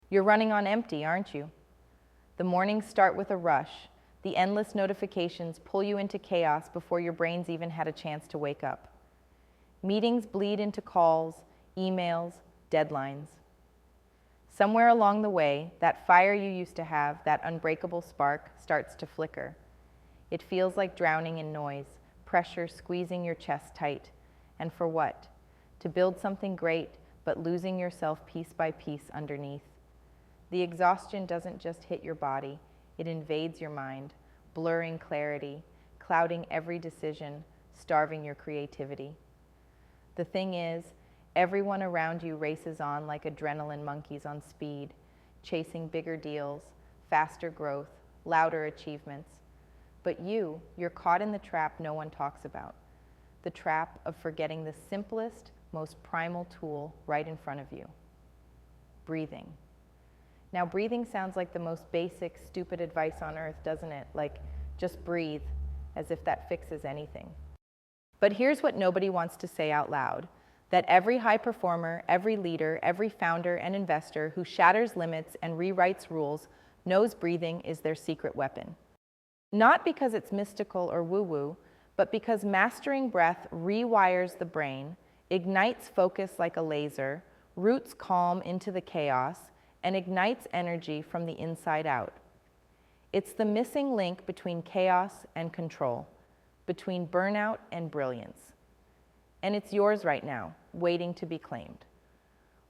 You're running on empty, aren't you? The mornings start with a rush. The endless notifications pull you into chaos before your brain's even had a chance to wake up. Meetings bleed into calls, emails, deadlines. Somewhere along the way, that fire you used to have, that unbreakable spark, starts to flicker. It feels like drowning in noise, pressure squeezing your chest tight. And for what? To build something great, but losing yourself piece by piece underneath. The exhaustion doesn't just hit your body, it invades your mind, blurring clarity, clouding every decision, starving your creativity. The thing is, everyone around you races on like adrenaline monkeys on speed, chasing bigger deals, faster growth, louder achievements. But you're caught in the trap no one talks about. The trap of forgetting the simplest, most primal tool right in front of you. Breathing. Now, breathing sounds like the most basic, stupid advice on earth, doesn't it? Like, just breathe, as if that fixes anything. But here's what nobody wants to say out loud, that every high performer, every leader, every founder and investor who shatters limits and rewrites rules knows breathing is their secret weapon. Not because it's mystical or woo-woo, but because mastering breath rewires the brain, ignites focus like a laser, roots calm into the chaos, and ignites energy from the inside out. It's the missing link between chaos and control, between burnout and brilliance. And it's yours right now, waiting to be claimed.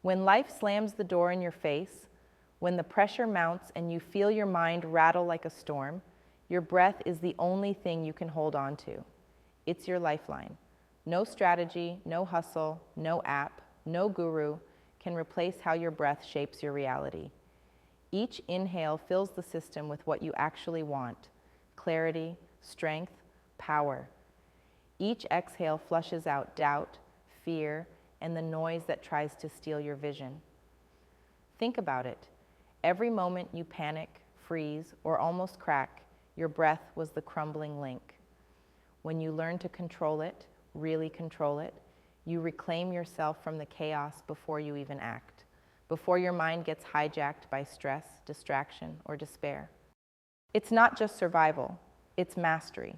When life slams the door in your face, when the pressure mounts and you feel your mind rattle like a storm, your breath is the only thing you can hold on to. It's your lifeline. No strategy, no hustle, no app, no guru can replace how your breath shapes your reality. Each inhale fills the system with what you actually want: clarity, strength, power. Each exhale flushes out doubt, fear, and the noise that tries to steal your vision. Think about it. Every moment you panic, freeze, or almost crack, your breath was the crumbling link. When you learn to control it, really control it, you reclaim yourself from the chaos before you even act, before your mind gets hijacked by stress, distraction, or despair. It's not just survival, it's mastery.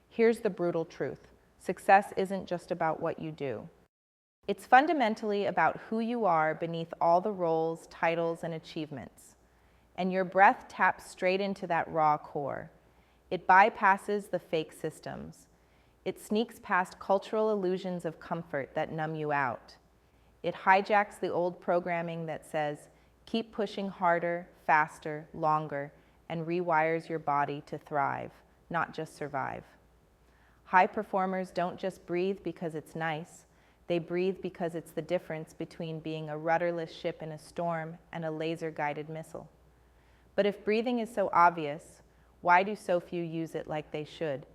Here's the brutal truth. Success isn't just about what you do. It's fundamentally about who you are beneath all the roles, titles, and achievements. And your breath taps straight into that raw core. It bypasses the fake systems. It sneaks past cultural illusions of comfort that numb you out. It hijacks the old programming that says, keep pushing harder, faster, longer, and rewires your body to thrive, not just survive. High performers don't just breathe because it's nice. They breathe because it's the difference between being a rudderless ship in a storm and a laser-guided missile. But if breathing is so obvious, why do so few use it like they should?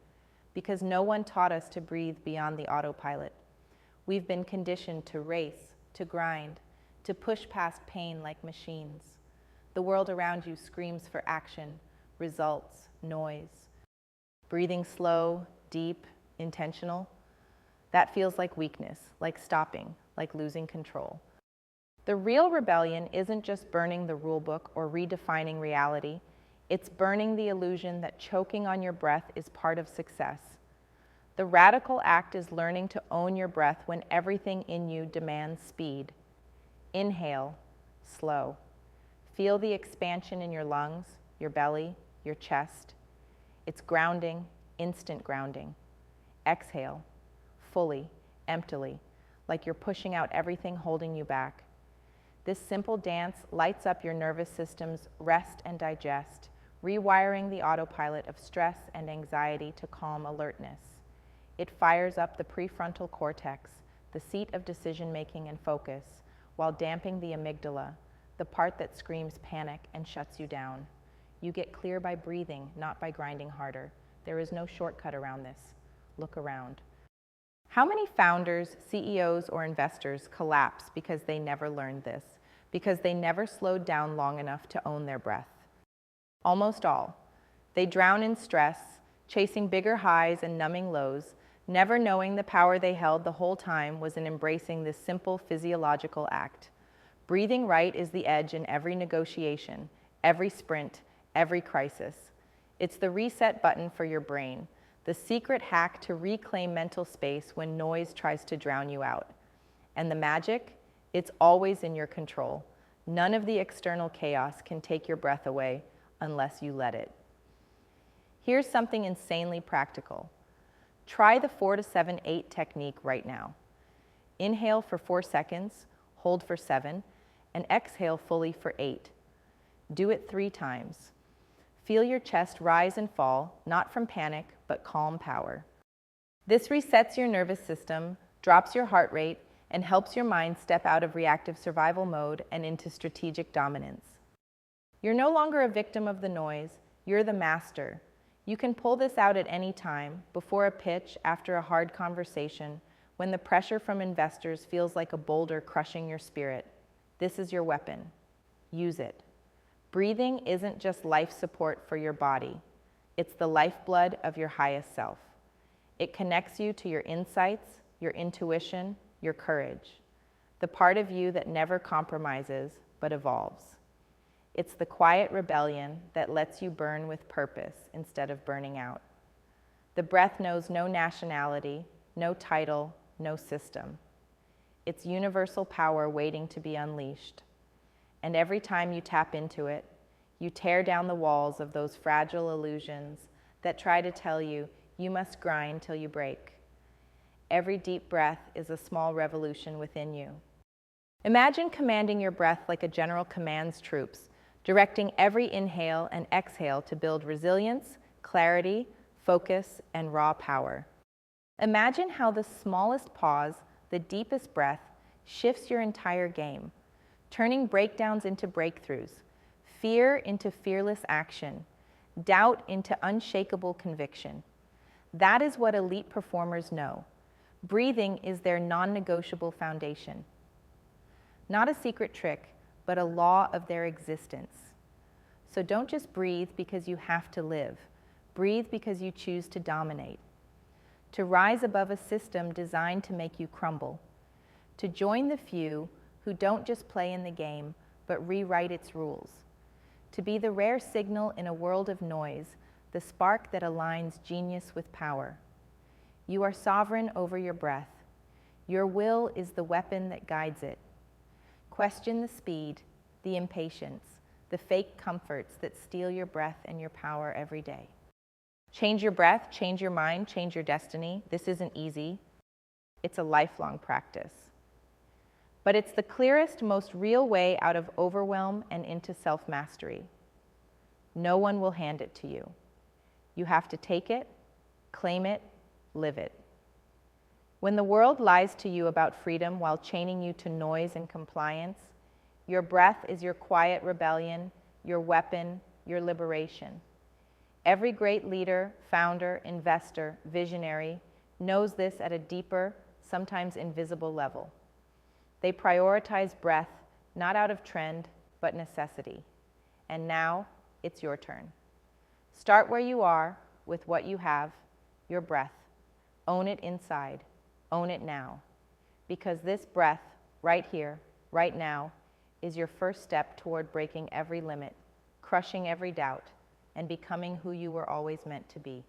Because no one taught us to breathe beyond the autopilot. We've been conditioned to race, to grind, to push past pain like machines. The world around you screams for action, results, noise. Breathing slow, deep, intentional, that feels like weakness, like stopping, like losing control. The real rebellion isn't just burning the rule book or redefining reality. It's burning the illusion that choking on your breath is part of success. The radical act is learning to own your breath when everything in you demands speed. Inhale, slow. Feel the expansion in your lungs, your belly, your chest. It's grounding, instant grounding. Exhale, fully, emptily, like you're pushing out everything holding you back. This simple dance lights up your nervous system's rest and digest, rewiring the autopilot of stress and anxiety to calm alertness. It fires up the prefrontal cortex, the seat of decision-making and focus, while damping the amygdala, the part that screams panic and shuts you down. You get clear by breathing, not by grinding harder. There is no shortcut around this. Look around. How many founders, CEOs, or investors collapse because they never learned this, because they never slowed down long enough to own their breath? Almost all. They drown in stress, chasing bigger highs and numbing lows, never knowing the power they held the whole time was in embracing this simple physiological act. Breathing right is the edge in every negotiation, every sprint, every crisis. It's the reset button for your brain, the secret hack to reclaim mental space when noise tries to drown you out. And the magic? It's always in your control. None of the external chaos can take your breath away unless you let it. Here's something insanely practical. Try the 4 to 7 8 technique right now. Inhale for 4 seconds, hold for 7, and exhale fully for 8. Do it 3 times. Feel your chest rise and fall, not from panic, but calm power. This resets your nervous system, drops your heart rate, and helps your mind step out of reactive survival mode and into strategic dominance. You're no longer a victim of the noise, you're the master. You can pull this out at any time, before a pitch, after a hard conversation, when the pressure from investors feels like a boulder crushing your spirit. This is your weapon. Use it. Breathing isn't just life support for your body. It's the lifeblood of your highest self. It connects you to your insights, your intuition, your courage, the part of you that never compromises but evolves. It's the quiet rebellion that lets you burn with purpose instead of burning out. The breath knows no nationality, no title, no system. It's universal power waiting to be unleashed. And every time you tap into it, you tear down the walls of those fragile illusions that try to tell you you must grind till you break. Every deep breath is a small revolution within you. Imagine commanding your breath like a general commands troops, directing every inhale and exhale to build resilience, clarity, focus, and raw power. Imagine how the smallest pause, the deepest breath, shifts your entire game, turning breakdowns into breakthroughs, fear into fearless action, doubt into unshakable conviction. That is what elite performers know. Breathing is their non-negotiable foundation. Not a secret trick, but a law of their existence. So don't just breathe because you have to live. Breathe because you choose to dominate. To rise above a system designed to make you crumble. To join the few who don't just play in the game, but rewrite its rules. To be the rare signal in a world of noise, the spark that aligns genius with power. You are sovereign over your breath. Your will is the weapon that guides it. Question the speed, the impatience, the fake comforts that steal your breath and your power every day. Change your breath, change your mind, change your destiny. This isn't easy. It's a lifelong practice. But it's the clearest, most real way out of overwhelm and into self-mastery. No one will hand it to you. You have to take it, claim it, live it. When the world lies to you about freedom while chaining you to noise and compliance, your breath is your quiet rebellion, your weapon, your liberation. Every great leader, founder, investor, visionary knows this at a deeper, sometimes invisible level. They prioritize breath not out of trend, but necessity. And now, it's your turn. Start where you are with what you have, your breath. Own it inside. Own it now. Because this breath, right here, right now, is your first step toward breaking every limit, crushing every doubt, and becoming who you were always meant to be.